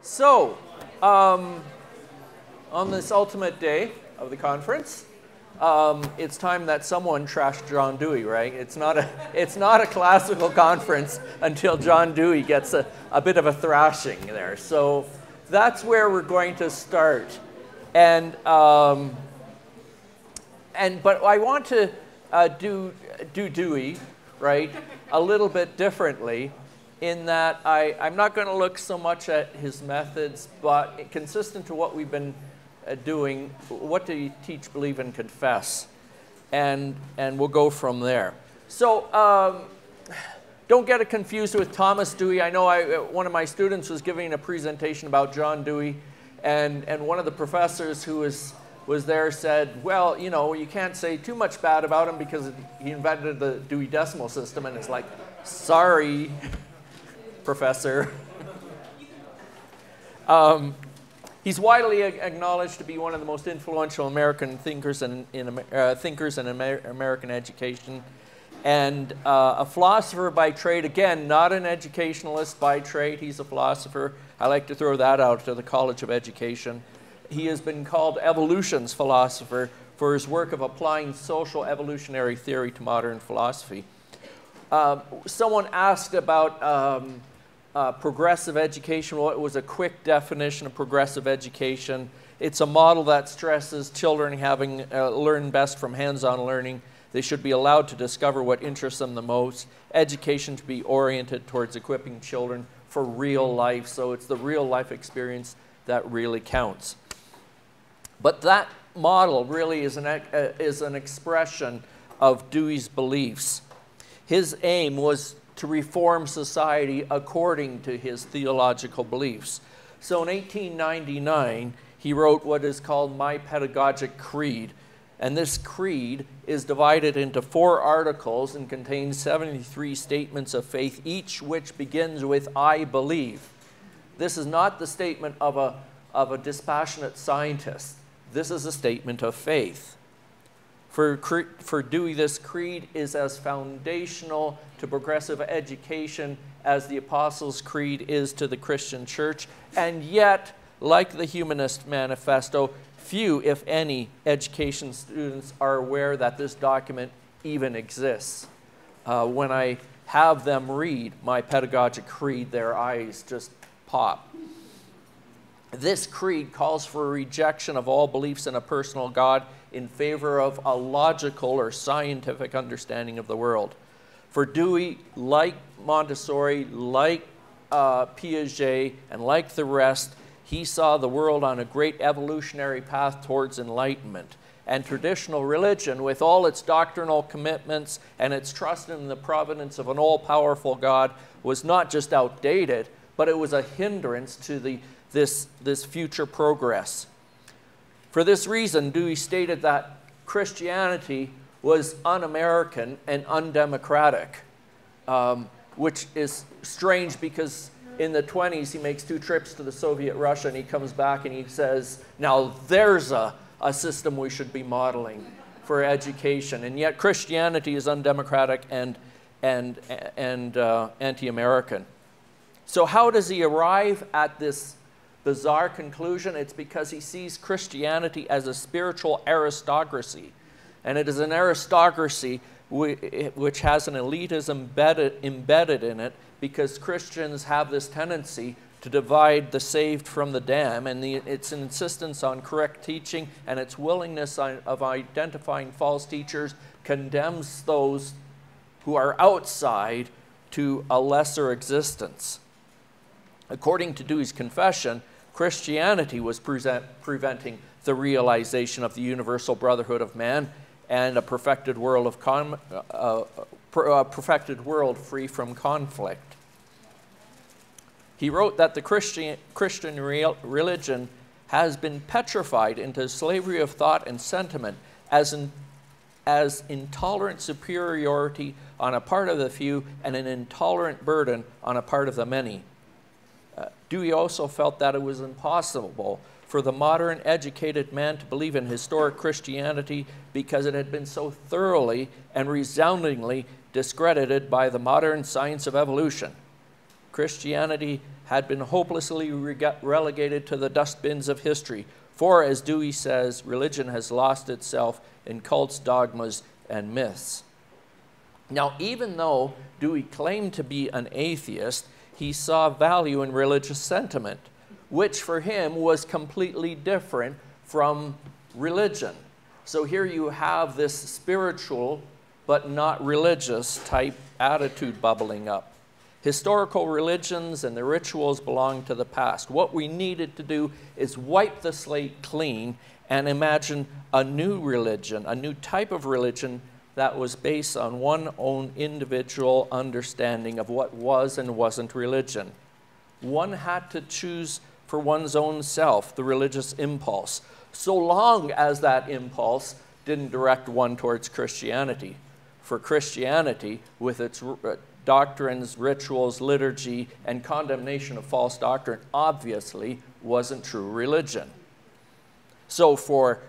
So, on this ultimate day of the conference, it's time that someone trashed John Dewey, right? It's not a classical conference until John Dewey gets a bit of a thrashing there. So that's where we're going to start. But I want to do Dewey, right, a little bit differently, in that I'm not going to look so much at his methods, but consistent to what we've been doing, what do you teach, believe, and confess? And we'll go from there. So don't get it confused with Thomas Dewey. I know one of my students was giving a presentation about John Dewey, and one of the professors who was there said, well, you know, you can't say too much bad about him because he invented the Dewey Decimal System. And it's like, sorry, professor. He's widely acknowledged to be one of the most influential American thinkers in American education, and a philosopher by trade. Again, not an educationalist by trade. He's a philosopher. I like to throw that out to the College of Education. He has been called evolution's philosopher for his work of applying social evolutionary theory to modern philosophy. Someone asked about progressive education. Well, it was a quick definition of progressive education. It's a model that stresses children having learned best from hands-on learning. They should be allowed to discover what interests them the most. Education to be oriented towards equipping children for real life. So it's the real life experience that really counts. But that model really is an expression of Dewey's beliefs. His aim was to reform society according to his theological beliefs. So in 1899, he wrote what is called My Pedagogic Creed. And this creed is divided into 4 articles and contains 73 statements of faith, each which begins with I believe. This is not the statement of a dispassionate scientist. This is a statement of faith. For Dewey, this creed is as foundational to progressive education as the Apostles' Creed is to the Christian church. And yet, like the Humanist Manifesto, few, if any, education students are aware that this document even exists. When I have them read My Pedagogic Creed, their eyes just pop. This creed calls for a rejection of all beliefs in a personal God in favor of a logical or scientific understanding of the world. For Dewey, like Montessori, like Piaget, and like the rest, he saw the world on a great evolutionary path towards enlightenment. And traditional religion, with all its doctrinal commitments and its trust in the providence of an all-powerful God, was not just outdated, but it was a hindrance to this future progress. For this reason, Dewey stated that Christianity was un-American and undemocratic, which is strange because in the 20s he makes 2 trips to the Soviet Russia and he comes back and he says, now there's a system we should be modeling for education. And yet Christianity is undemocratic and anti-American. So how does he arrive at this bizarre conclusion? It's because he sees Christianity as a spiritual aristocracy. And it is an aristocracy which has an elitism embedded in it, because Christians have this tendency to divide the saved from the damned, and its insistence on correct teaching and its willingness of identifying false teachers condemns those who are outside to a lesser existence. According to Dewey's confession, Christianity was preventing the realization of the universal brotherhood of man and a perfected world free from conflict. He wrote that the Christian religion has been petrified into slavery of thought and sentiment as intolerant superiority on a part of the few and an intolerant burden on a part of the many. Dewey also felt that it was impossible for the modern educated man to believe in historic Christianity because it had been so thoroughly and resoundingly discredited by the modern science of evolution. Christianity had been hopelessly relegated to the dustbins of history. For, as Dewey says, religion has lost itself in cults, dogmas, and myths. Now, even though Dewey claimed to be an atheist, he saw value in religious sentiment, which for him was completely different from religion. So here you have this spiritual but not religious type attitude bubbling up. Historical religions and the rituals belong to the past. What we needed to do is wipe the slate clean and imagine a new religion, a new type of religion that was based on one's own individual understanding of what was and wasn't religion. One had to choose for one's own self the religious impulse, so long as that impulse didn't direct one towards Christianity. For Christianity, with its doctrines, rituals, liturgy, and condemnation of false doctrine, obviously wasn't true religion. So for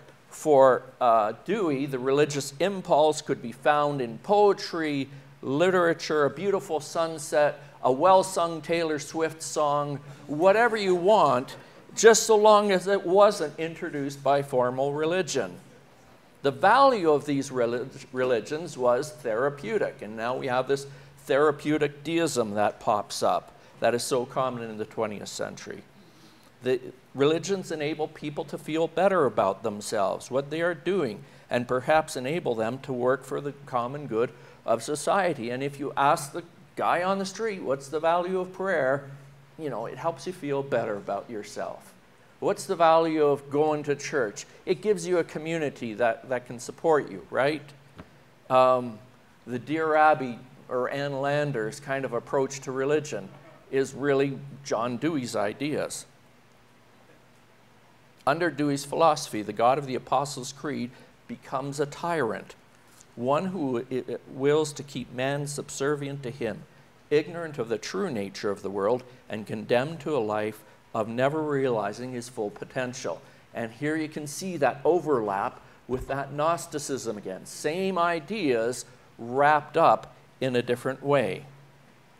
Dewey, the religious impulse could be found in poetry, literature, a beautiful sunset, a well-sung Taylor Swift song, whatever you want, just so long as it wasn't introduced by formal religion. The value of these religions was therapeutic, and now we have this therapeutic deism that pops up that is so common in the 20th century. The religions enable people to feel better about themselves, what they are doing, and perhaps enable them to work for the common good of society. And if you ask the guy on the street, what's the value of prayer? You know, it helps you feel better about yourself. What's the value of going to church? It gives you a community that can support you, right? The Dear Abby or Ann Landers kind of approach to religion is really John Dewey's ideas. Under Dewey's philosophy, the God of the Apostles' Creed becomes a tyrant, one who wills to keep man subservient to him, ignorant of the true nature of the world, and condemned to a life of never realizing his full potential. And here you can see that overlap with that Gnosticism again. Same ideas wrapped up in a different way.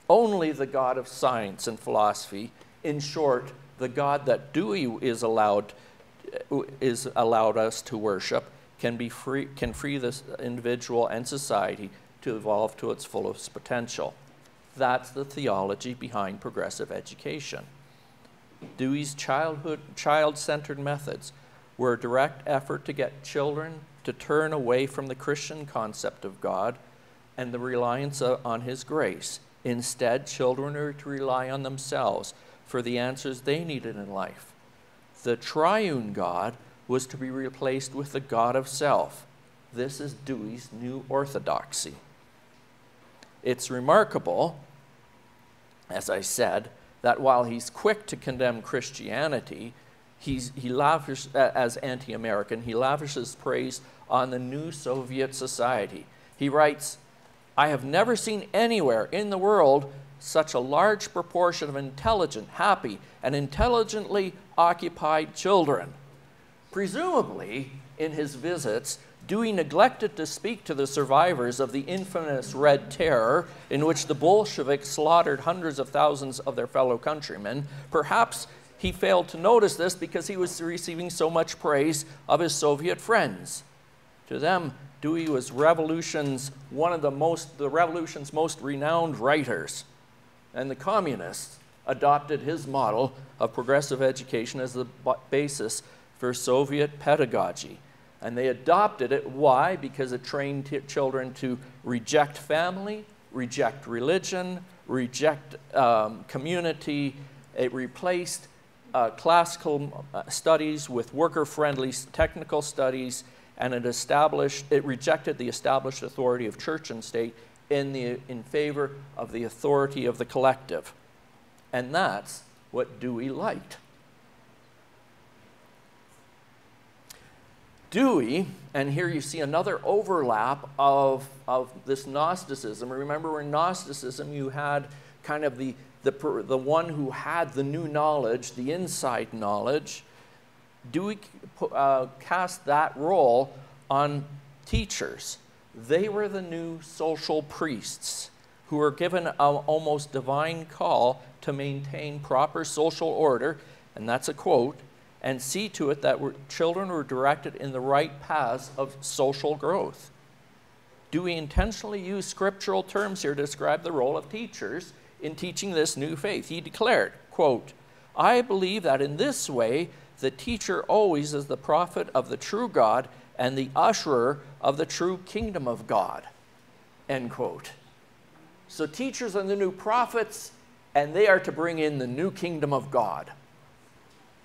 Only the God of science and philosophy, in short, the God that Dewey is allowed us to worship, can free this individual and society to evolve to its fullest potential. That's the theology behind progressive education. Dewey's child-centered methods were a direct effort to get children to turn away from the Christian concept of God and the reliance on his grace. Instead, children are to rely on themselves for the answers they needed in life. The triune God was to be replaced with the God of self. This is Dewey's new orthodoxy. It's remarkable, as I said, that while he's quick to condemn Christianity, he lavishes, as anti-American, he lavishes praise on the new Soviet society. He writes, "I have never seen anywhere in the world such a large proportion of intelligent, happy, and intelligently occupied children." Presumably, in his visits, Dewey neglected to speak to the survivors of the infamous Red Terror, in which the Bolsheviks slaughtered hundreds of thousands of their fellow countrymen. Perhaps he failed to notice this because he was receiving so much praise of his Soviet friends. To them, Dewey was one of the revolution's most renowned writers. And the communists adopted his model of progressive education as the basis for Soviet pedagogy. And they adopted it. Why? Because it trained children to reject family, reject religion, reject community. It replaced classical studies with worker-friendly technical studies, and it rejected the established authority of church and state in favor of the authority of the collective. And that's what Dewey liked. Dewey, and here you see another overlap of this Gnosticism. Remember, in Gnosticism you had kind of the one who had the new knowledge, the inside knowledge. Dewey cast that role on teachers. They were the new social priests who are given an almost divine call to maintain proper social order, and that's a quote, and see to it that children were directed in the right paths of social growth. Do we intentionally use scriptural terms here to describe the role of teachers in teaching this new faith? He declared, quote, I believe that in this way, the teacher always is the prophet of the true God and the usherer of the true kingdom of God, end quote. So teachers are the new prophets, and they are to bring in the new kingdom of God.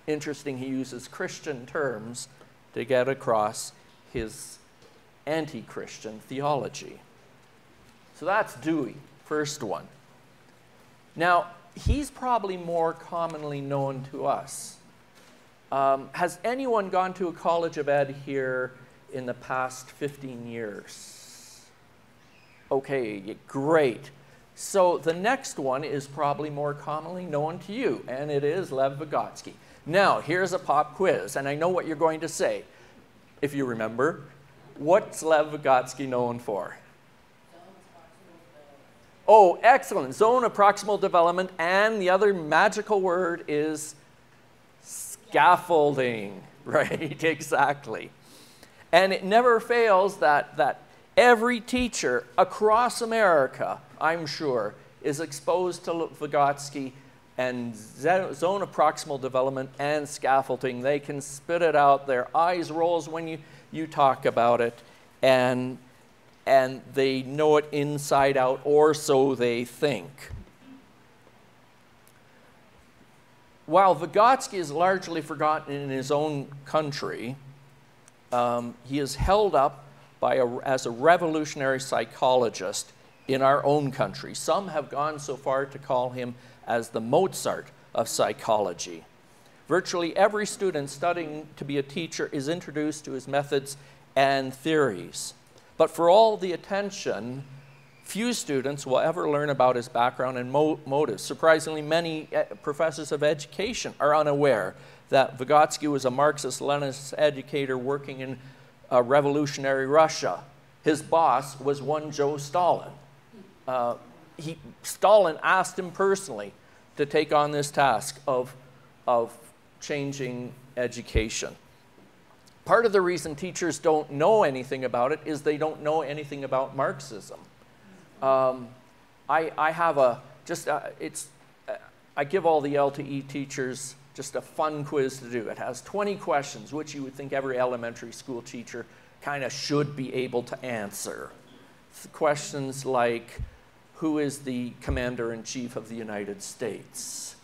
Interesting, he uses Christian terms to get across his anti-Christian theology. So that's Dewey, first one. Now, he's probably more commonly known to us. Has anyone gone to a College of Ed here in the past 15 years? Okay, great. So the next one is probably more commonly known to you, and it is Lev Vygotsky. Now, here's a pop quiz, and I know what you're going to say, if you remember. What's Lev Vygotsky known for? Oh, excellent. Zone of proximal development, and the other magical word is scaffolding, right? Exactly. And it never fails that every teacher across America, I'm sure, is exposed to Vygotsky and zone of proximal development and scaffolding. They can spit it out. Their eyes rolls when you talk about it, and they know it inside out, or so they think. While Vygotsky is largely forgotten in his own country, he is held up as a revolutionary psychologist in our own country. Some have gone so far to call him as the Mozart of psychology. Virtually every student studying to be a teacher is introduced to his methods and theories. But for all the attention, few students will ever learn about his background and motives. Surprisingly, many professors of education are unaware that Vygotsky was a Marxist-Leninist educator working in revolutionary Russia. His boss was one Joe Stalin. Stalin asked him personally to take on this task of changing education. Part of the reason teachers don't know anything about it is they don't know anything about Marxism. I give all the LTE teachers just a fun quiz to do. It has 20 questions, which you would think every elementary school teacher kind of should be able to answer. Questions like, who is the Commander-in-Chief of the United States?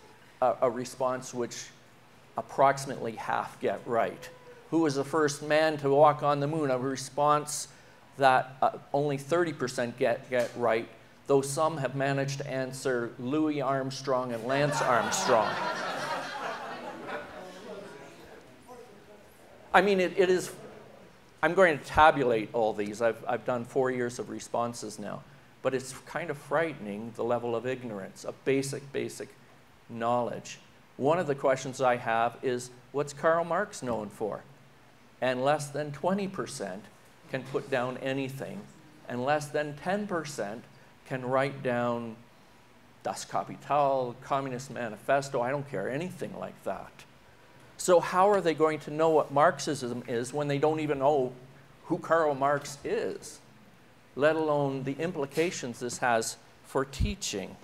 A response which approximately half get right. Who was the first man to walk on the moon? A response that only 30% get right, though some have managed to answer Louis Armstrong and Lance Armstrong. I mean, it is, I'm going to tabulate all these. I've done 4 years of responses now. But it's kind of frightening, the level of ignorance, of basic knowledge. One of the questions I have is, what's Karl Marx known for? And less than 20% can put down anything, and less than 10% can write down Das Kapital, Communist Manifesto, I don't care, anything like that. So how are they going to know what Marxism is when they don't even know who Karl Marx is, let alone the implications this has for teaching?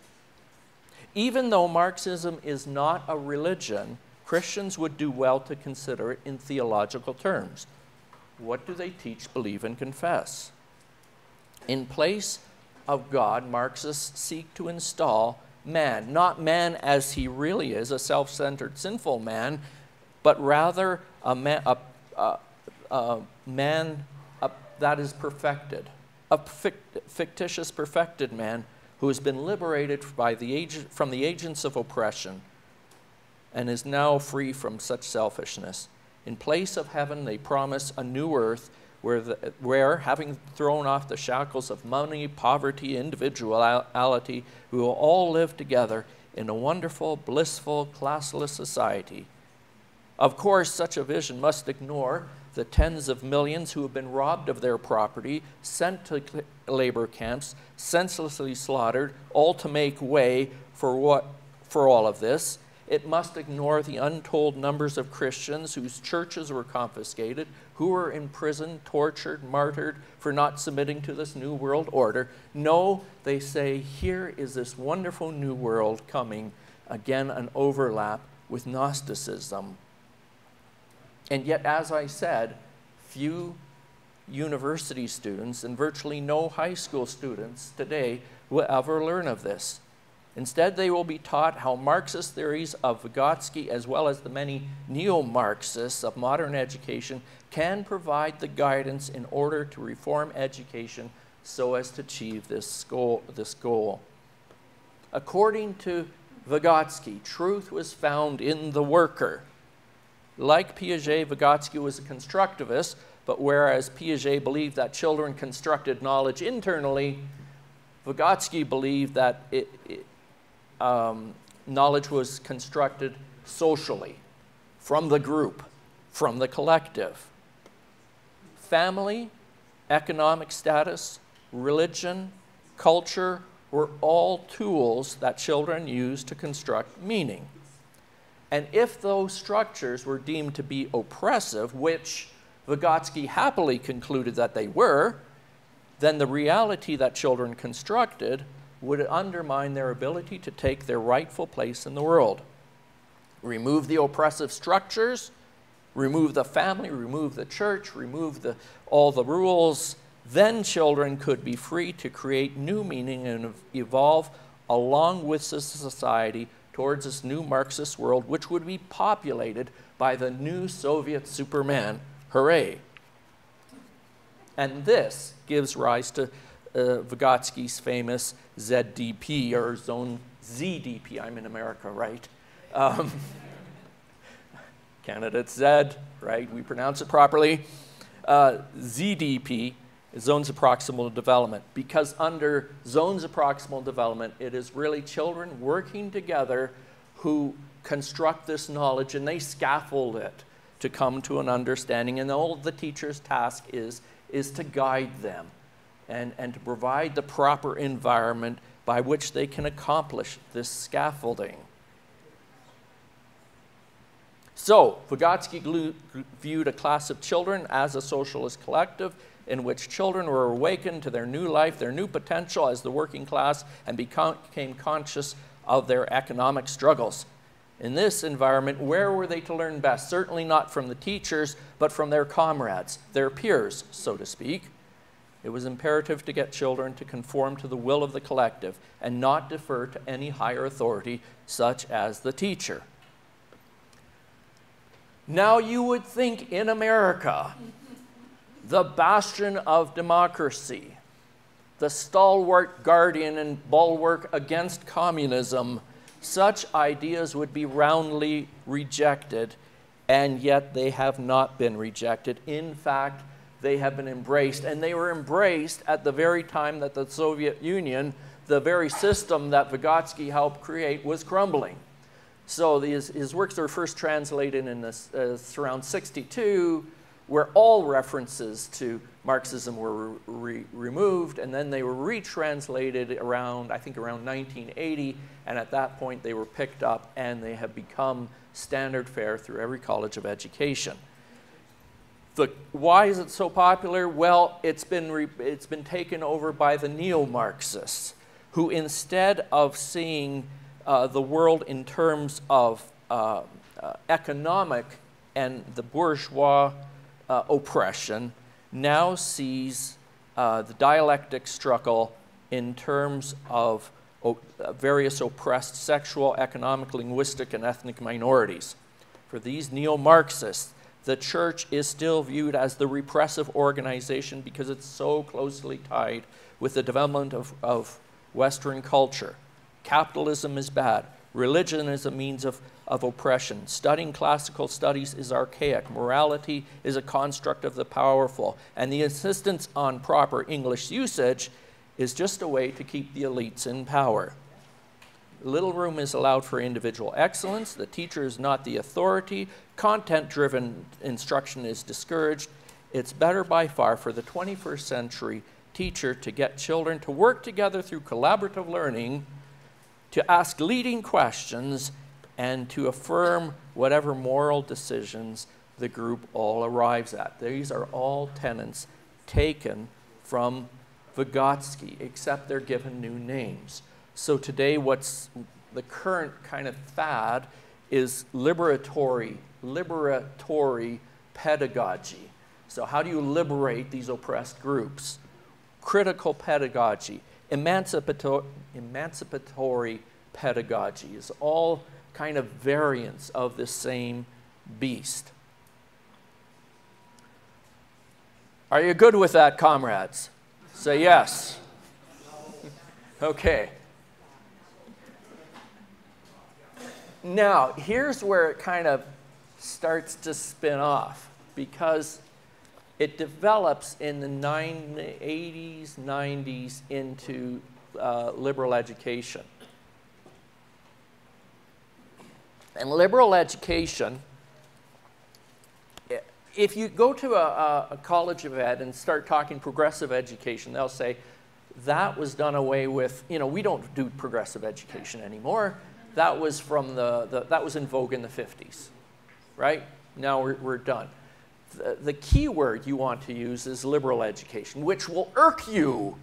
Even though Marxism is not a religion, Christians would do well to consider it in theological terms. What do they teach, believe, and confess? In place of God, Marxists seek to install man, not man as he really is, a self-centered, sinful man, but rather a man that is perfected, a fictitious perfected man who has been liberated from the agents of oppression and is now free from such selfishness. In place of heaven, they promise a new earth where, having thrown off the shackles of money, poverty, individuality, we will all live together in a wonderful, blissful, classless society. Of course, such a vision must ignore the tens of millions who have been robbed of their property, sent to labor camps, senselessly slaughtered, all to make way for all of this. It must ignore the untold numbers of Christians whose churches were confiscated, who were imprisoned, tortured, martyred for not submitting to this new world order. No, they say, here is this wonderful new world coming, again an overlap with Gnosticism. And yet, as I said, few university students and virtually no high school students today will ever learn of this. Instead, they will be taught how Marxist theories of Vygotsky, as well as the many neo-Marxists of modern education, can provide the guidance in order to reform education so as to achieve this goal. According to Vygotsky, truth was found in the worker. Like Piaget, Vygotsky was a constructivist, but whereas Piaget believed that children constructed knowledge internally, Vygotsky believed that knowledge was constructed socially, from the group, from the collective. Family, economic status, religion, culture were all tools that children used to construct meaning. And if those structures were deemed to be oppressive, which Vygotsky happily concluded that they were, then the reality that children constructed would undermine their ability to take their rightful place in the world. Remove the oppressive structures, remove the family, remove the church, remove all the rules, then children could be free to create new meaning and evolve along with the society towards this new Marxist world, which would be populated by the new Soviet Superman. Hooray! And this gives rise to Vygotsky's famous ZDP, or Zone ZDP. I'm in America, right? Candidate Z, right? We pronounce it properly. ZDP, Zones of Proximal Development, because under Zones of Proximal Development, it is really children working together who construct this knowledge and they scaffold it to come to an understanding. And all the teacher's task is to guide them and to provide the proper environment by which they can accomplish this scaffolding. So, Vygotsky viewed a class of children as a socialist collective in which children were awakened to their new life, their new potential as the working class, and became conscious of their economic struggles. In this environment, where were they to learn best? Certainly not from the teachers, but from their comrades, their peers, so to speak. It was imperative to get children to conform to the will of the collective and not defer to any higher authority, such as the teacher. Now you would think in America, the bastion of democracy, the stalwart guardian and bulwark against communism, such ideas would be roundly rejected, and yet they have not been rejected. In fact, they have been embraced, and they were embraced at the very time that the Soviet Union, the very system that Vygotsky helped create, was crumbling. So his works were first translated in around 1962, where all references to Marxism were removed, and then they were retranslated around, I think around 1980, and at that point they were picked up and they have become standard fare through every college of education. Why is it so popular? Well, it's been taken over by the neo-Marxists, who instead of seeing the world in terms of economic and the bourgeois oppression, now sees the dialectic struggle in terms of various oppressed sexual, economic, linguistic, and ethnic minorities. For these neo-Marxists, the church is still viewed as the repressive organization because it's so closely tied with the development of Western culture. Capitalism is bad. Religion is a means of oppression. Studying classical studies is archaic. Morality is a construct of the powerful. And the insistence on proper English usage is just a way to keep the elites in power. Little room is allowed for individual excellence. The teacher is not the authority. Content-driven instruction is discouraged. It's better by far for the 21st century teacher to get children to work together through collaborative learning, to ask leading questions, and to affirm whatever moral decisions the group all arrives at. These are all tenets taken from Vygotsky, except they're given new names. So today what's the current kind of fad is liberatory pedagogy. So how do you liberate these oppressed groups? Critical pedagogy, emancipatory pedagogy is all kind of variants of the same beast. Are you good with that, comrades? Say yes. Okay. Now, here's where it kind of starts to spin off, because it develops in the 80s, 90s into liberal education. And liberal education, if you go to a college of ed and start talking progressive education, they'll say, that was done away with, you know, we don't do progressive education anymore. That was from that was in vogue in the 50s, right? Now we're done. The key word you want to use is liberal education, which will irk you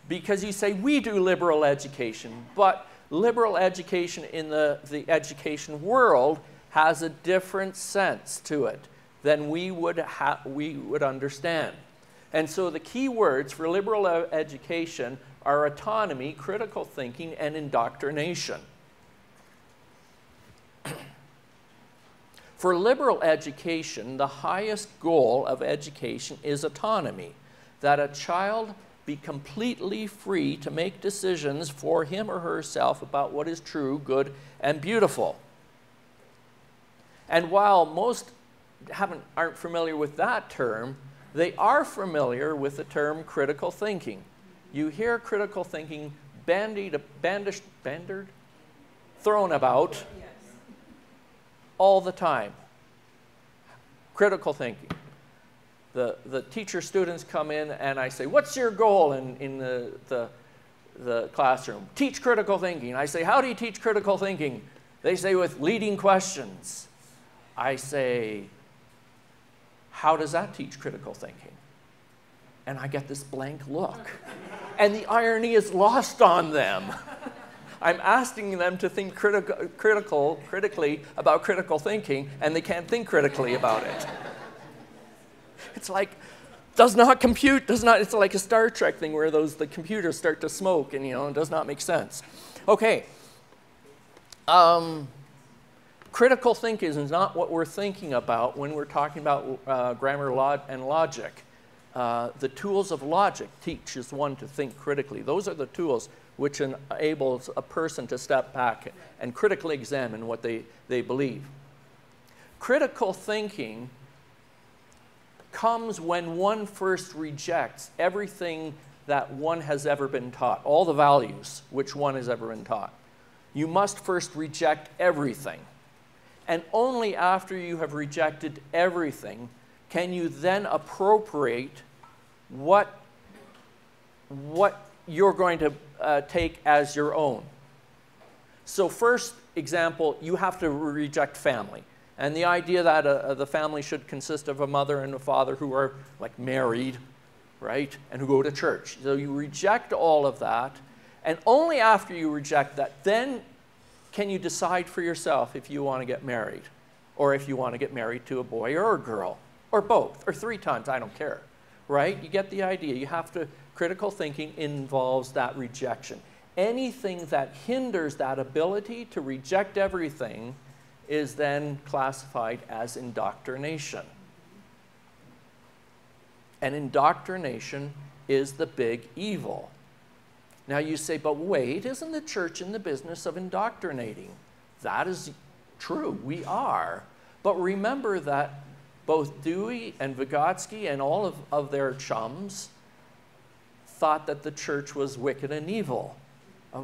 because you say, we do liberal education, but liberal education in the education world has a different sense to it than we would understand. And so the key words for liberal education are autonomy, critical thinking, and indoctrination. For liberal education, the highest goal of education is autonomy, that a child be completely free to make decisions for him or herself about what is true, good, and beautiful. And while most aren't familiar with that term, they are familiar with the term critical thinking. You hear critical thinking thrown about all the time. Critical thinking. The teacher students come in and I say, what's your goal in the classroom? Teach critical thinking. I say, how do you teach critical thinking? They say, with leading questions. I say, how does that teach critical thinking? And I get this blank look. And the irony is lost on them. I'm asking them to think critically about critical thinking, and they can't think critically about it. It's like, does not compute, does not, it's like a Star Trek thing where the computers start to smoke and, you know, it does not make sense. Okay. Critical thinking is not what we're thinking about when we're talking about grammar and logic. The tools of logic teaches one to think critically. Those are the tools which enables a person to step back and critically examine what they believe. Critical thinking comes when one first rejects everything that one has ever been taught, all the values which one has ever been taught. You must first reject everything. And only after you have rejected everything can you then appropriate what you're going to take as your own. So first example, you have to reject family. And the idea that the family should consist of a mother and a father who are like married, right, and who go to church. So you reject all of that, and only after you reject that, then can you decide for yourself if you want to get married, or if you want to get married to a boy or a girl, or both, or 3 times, I don't care, right? You get the idea. You have to, critical thinking involves that rejection. Anything that hinders that ability to reject everything is then classified as indoctrination. And indoctrination is the big evil. Now you say, but wait, isn't the church in the business of indoctrinating? That is true, we are. But remember that both Dewey and Vygotsky and all of their chums thought that the church was wicked and evil.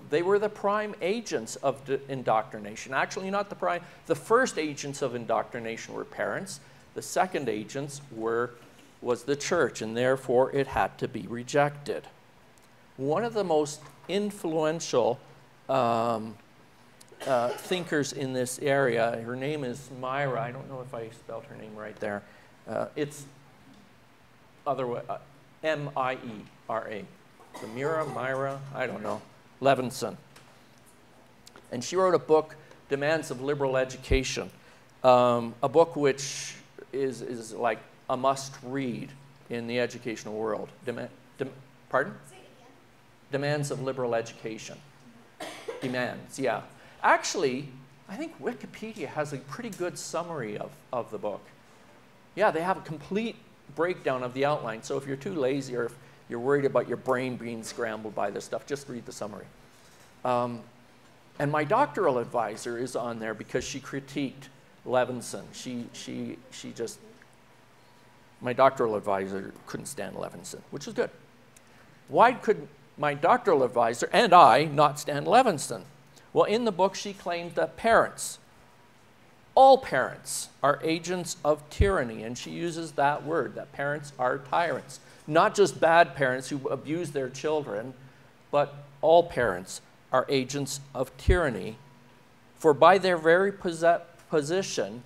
They were the prime agents of indoctrination. Actually, not the prime. The first agents of indoctrination were parents. The second agents was the church, and therefore it had to be rejected. One of the most influential thinkers in this area, her name is Myra. I don't know if I spelled her name right there. It's otherwise M-I-E-R-A. Myra, I don't know. Levinson. And she wrote a book, Demands of Liberal Education, a book which is like a must-read in the educational world. Pardon? Say it again. Demands of Liberal Education. Demands, yeah. Actually, I think Wikipedia has a pretty good summary of the book. Yeah, they have a complete breakdown of the outline, so if you're too lazy or if you're worried about your brain being scrambled by this stuff, just read the summary. And my doctoral advisor is on there because she critiqued Levinson. My doctoral advisor couldn't stand Levinson, which is good. Why could my doctoral advisor and I not stand Levinson? Well, in the book, she claimed that parents, all parents, are agents of tyranny, and she uses that word, that parents are tyrants. Not just bad parents who abuse their children, but all parents are agents of tyranny. For by their very position,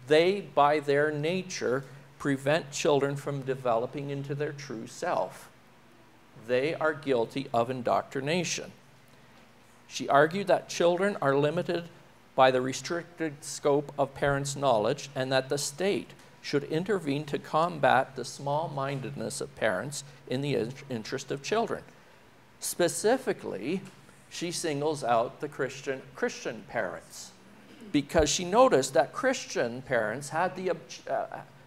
they, by their nature, prevent children from developing into their true self. They are guilty of indoctrination. She argued that children are limited by the restricted scope of parents' knowledge and that the state should intervene to combat the small-mindedness of parents in the interest of children. Specifically, she singles out the Christian parents because she noticed that Christian parents had the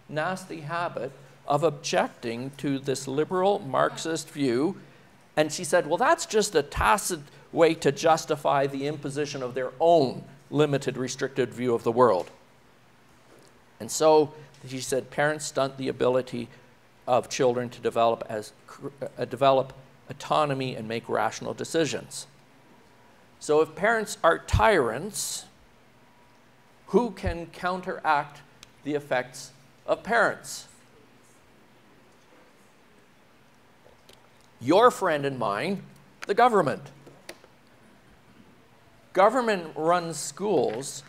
nasty habit of objecting to this liberal Marxist view, and she said, well, that's just a tacit way to justify the imposition of their own limited, restricted view of the world. And so she said parents stunt the ability of children to develop autonomy and make rational decisions. So if parents are tyrants, who can counteract the effects of parents? Your friend and mine, the government. Government-run schools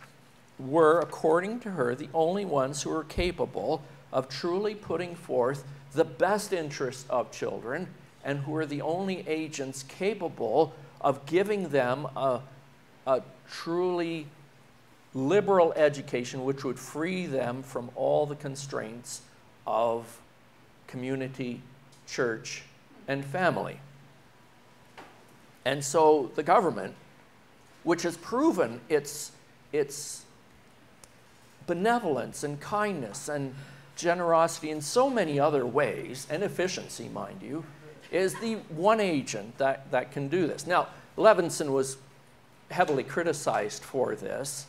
were, according to her, the only ones who were capable of truly putting forth the best interests of children and who were the only agents capable of giving them a truly liberal education which would free them from all the constraints of community, church, and family. And so the government, which has proven its benevolence and kindness and generosity in so many other ways, and efficiency, mind you, is the one agent that can do this. Now, Levinson was heavily criticized for this,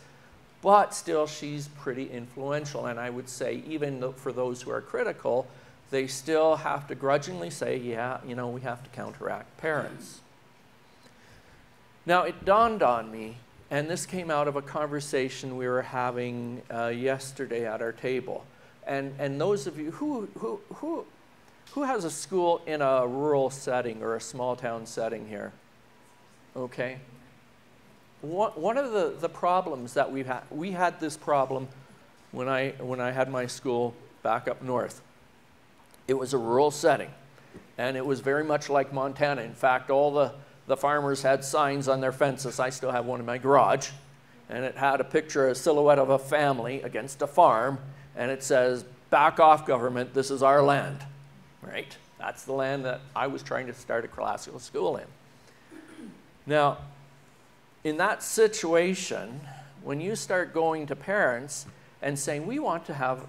but still she's pretty influential, and I would say even for those who are critical, they still have to grudgingly say, yeah, you know, we have to counteract parents. Now, it dawned on me, and this came out of a conversation we were having yesterday at our table. And those of you who has a school in a rural setting or a small town setting here? Okay. One of the problems that we had this problem when I had my school back up north. It was a rural setting, and it was very much like Montana. In fact, all the farmers had signs on their fences. I still have one in my garage, and it had a picture, a silhouette of a family against a farm, and it says, "Back off, government, this is our land." Right? That's the land that I was trying to start a classical school in. Now, in that situation, when you start going to parents and saying, we want to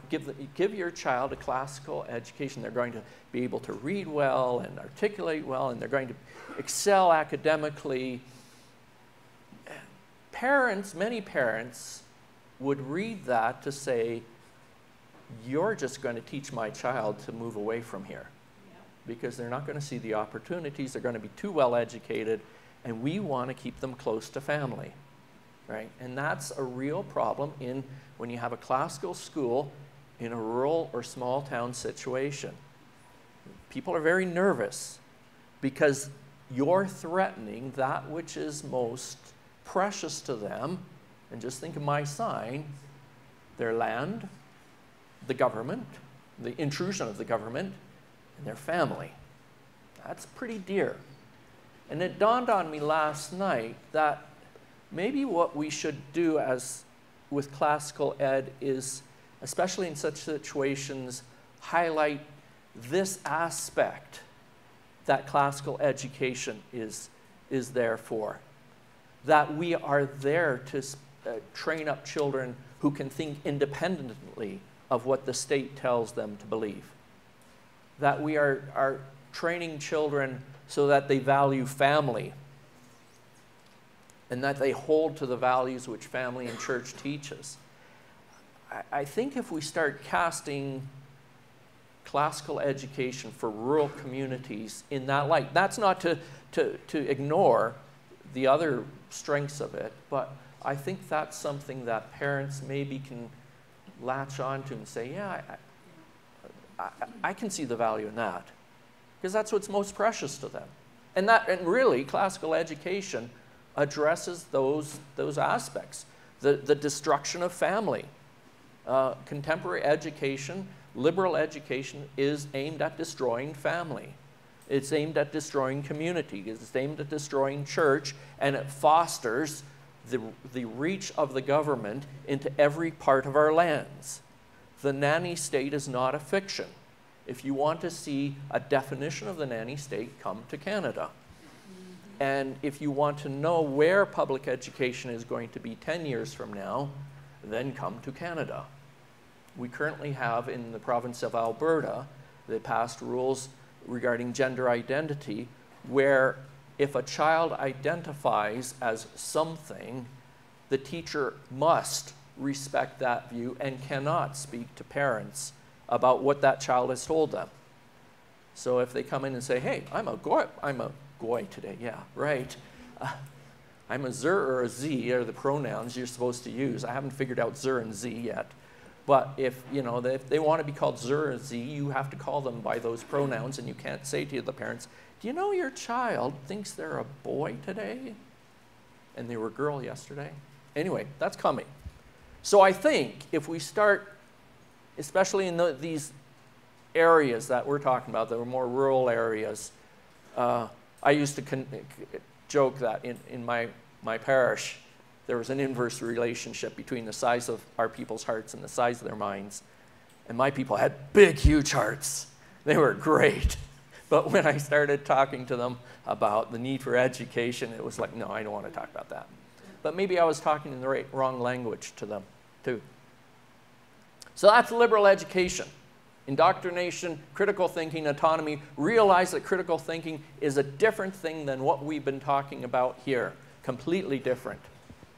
give your child a classical education, they're going to be able to read well and articulate well, and they're going to excel academically. Many parents would read that to say, you're just going to teach my child to move away from here, because they're not going to see the opportunities, they're going to be too well educated, and we want to keep them close to family, right? And that's a real problem when you have a classical school in a rural or small town situation. People are very nervous because you're threatening that which is most precious to them. And just think of my sign: their land, the government, the intrusion of the government, and their family. That's pretty dear. And it dawned on me last night that maybe what we should do with classical ed is, especially in such situations, highlight this aspect that classical education is there for. That we are there to train up children who can think independently of what the state tells them to believe. That we are training children so that they value family and that they hold to the values which family and church teaches. I think if we start casting classical education for rural communities in that light, that's not to ignore the other strengths of it, but I think that's something that parents maybe can latch onto and say, yeah, I can see the value in that, because that's what's most precious to them. And really, classical education addresses those aspects. The destruction of family. Contemporary education, liberal education, is aimed at destroying family. It's aimed at destroying community. It's aimed at destroying church, and it fosters the reach of the government into every part of our lands. The nanny state is not a fiction. If you want to see a definition of the nanny state, come to Canada. And if you want to know where public education is going to be 10 years from now, then come to Canada. We currently have in the province of Alberta, they passed rules regarding gender identity, where if a child identifies as something, the teacher must respect that view and cannot speak to parents about what that child has told them. So if they come in and say, hey, I'm a goy today, yeah, right. I'm a zer or a z are the pronouns you're supposed to use. I haven't figured out zer and z yet. But if they want to be called zer or z, you have to call them by those pronouns, and you can't say to the parents, do you know your child thinks they're a boy today and they were a girl yesterday? Anyway, that's coming. So I think if we start, especially in these areas that we're talking about, that are more rural areas, I used to joke that in my parish, there was an inverse relationship between the size of our people's hearts and the size of their minds. And my people had big, huge hearts. They were great. But when I started talking to them about the need for education, it was like, no, I don't want to talk about that. But maybe I was talking in the wrong language to them, too. So that's liberal education. Indoctrination, critical thinking, autonomy. Realize that critical thinking is a different thing than what we've been talking about here. Completely different.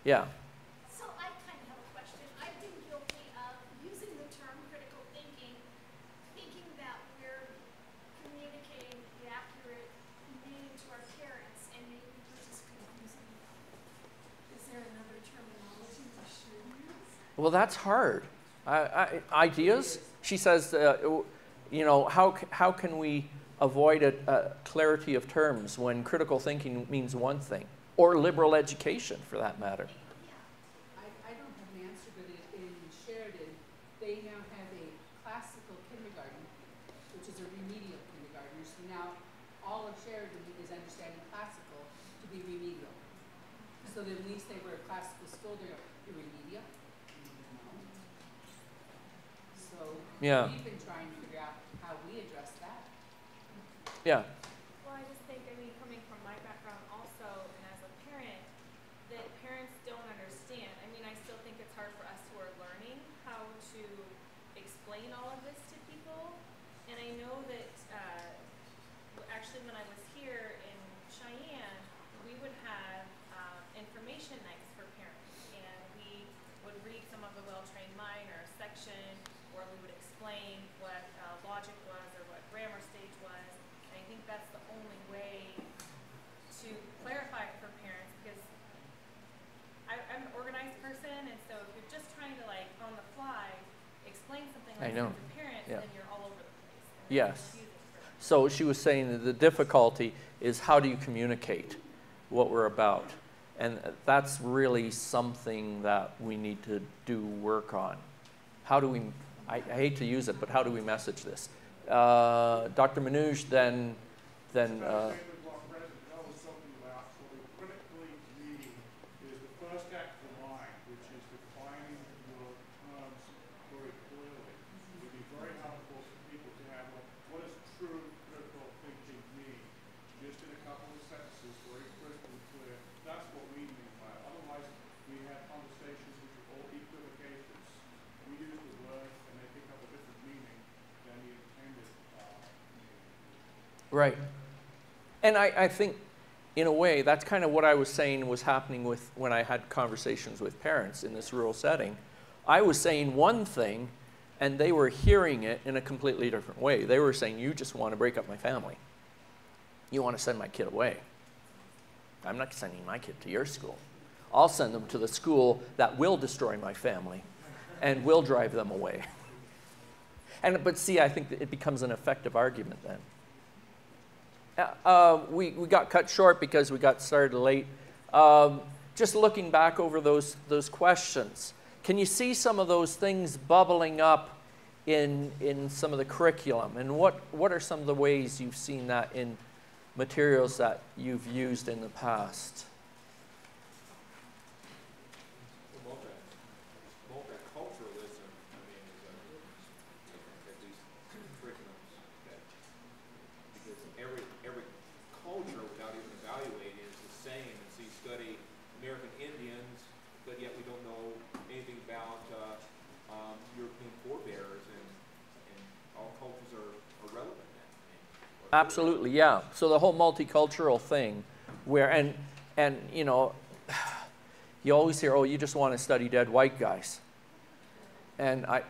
Yeah. So I kind of have a question. I've been guilty of using the term critical thinking, thinking that we're communicating the accurate meaning to our parents, and maybe we're just confusing them. Is there another terminology we should use? Well, that's hard. Ideas? She says, how can we avoid a clarity of terms when critical thinking means one thing? Or liberal education, for that matter. I don't have an answer, but in Sheridan, they now have a classical kindergarten, which is a remedial kindergarten. So now all of Sheridan is understanding classical to be remedial. So then when we say we're a classical school, they're remedial. So yeah. We've been trying to figure out how we address that. Yeah. Well, I just think, coming from my background also, and as a parent, that parents don't understand. I mean, I still think it's hard for us who are learning how to explain all of this to people. And I know that actually when I was here in Cheyenne, we would have information nights for parents. And we would read some of the Well-Trained Mind or a section, or we would explain what logic was or what grammar stage was. And I think that's the only way to clarify it for parents, because I'm an organized person, and so if you're just trying to, like, on the fly, explain something like that to parents, then you're all over the place. Yes. So she was saying that the difficulty is how do you communicate what we're about? And that's really something that we need to do work on. How do we, I hate to use it, but how do we message this? Dr. Manouche, then right. And I think, in a way, that's kind of what I was saying was happening with when I had conversations with parents in this rural setting. I was saying one thing, and they were hearing it in a completely different way. They were saying, you just want to break up my family. You want to send my kid away. I'm not sending my kid to your school. I'll send them to the school that will destroy my family and will drive them away. But see, I think that it becomes an effective argument then. We got cut short because we got started late. Just looking back over those questions, can you see some of those things bubbling up in some of the curriculum? And what are some of the ways you've seen that in materials that you've used in the past? Multiculturalism, I mean, at these curriculums, because every culture, without even evaluating, is the same. And so you study American Indians, but yet we don't know anything about European forebears, and all cultures are relevant. Absolutely, yeah. So the whole multicultural thing, where and you know, you always hear, oh, you just want to study dead white guys. And I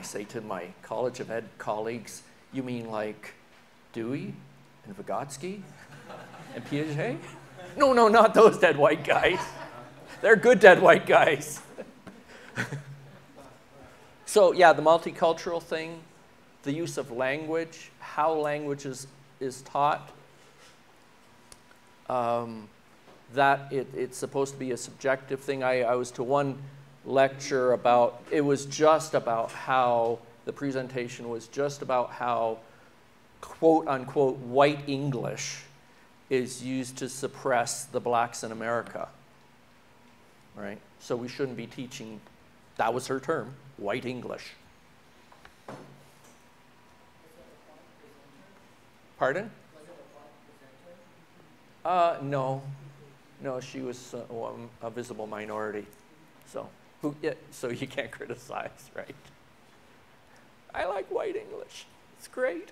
say to my College of Ed colleagues, you mean like Dewey and Vygotsky and Piaget? No, not those dead white guys. They're good dead white guys. So yeah, the multicultural thing, the use of language, how language is taught, that it's supposed to be a subjective thing. I was to one lecture about, it was just about how, the presentation was just about how, quote unquote, white English is used to suppress the blacks in America, right? So we shouldn't be teaching, that was her term, white English. Pardon? No, she was a visible minority, so so you can't criticize, right? I like white English; it's great.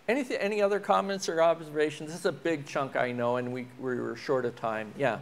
Any other comments or observations? This is a big chunk, I know, and we were short of time. Yeah.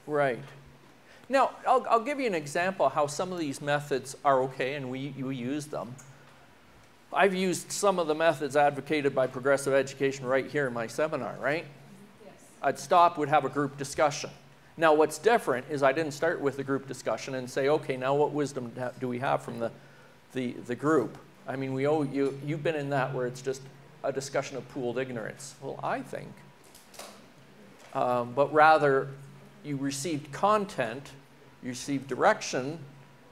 Right. Now, I'll give you an example of how some of these methods are okay, and we use them. I've used some of the methods advocated by progressive education right here in my seminar, right? Yes. I'd stop, would have a group discussion. Now, what's different is I didn't start with the group discussion and say, okay, now what wisdom do we have from the group? I mean, you've been in that where it's just a discussion of pooled ignorance. Well, I think. But rather, you received content, you received direction,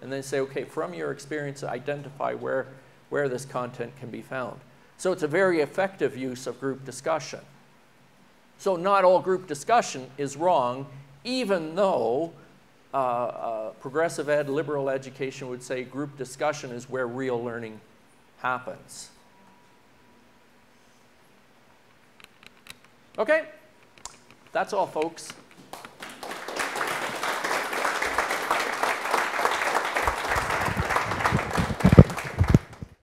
and then say, okay, from your experience, identify where this content can be found. So it's a very effective use of group discussion. So not all group discussion is wrong, even though progressive ed, liberal education would say group discussion is where real learning happens. Okay? That's all, folks.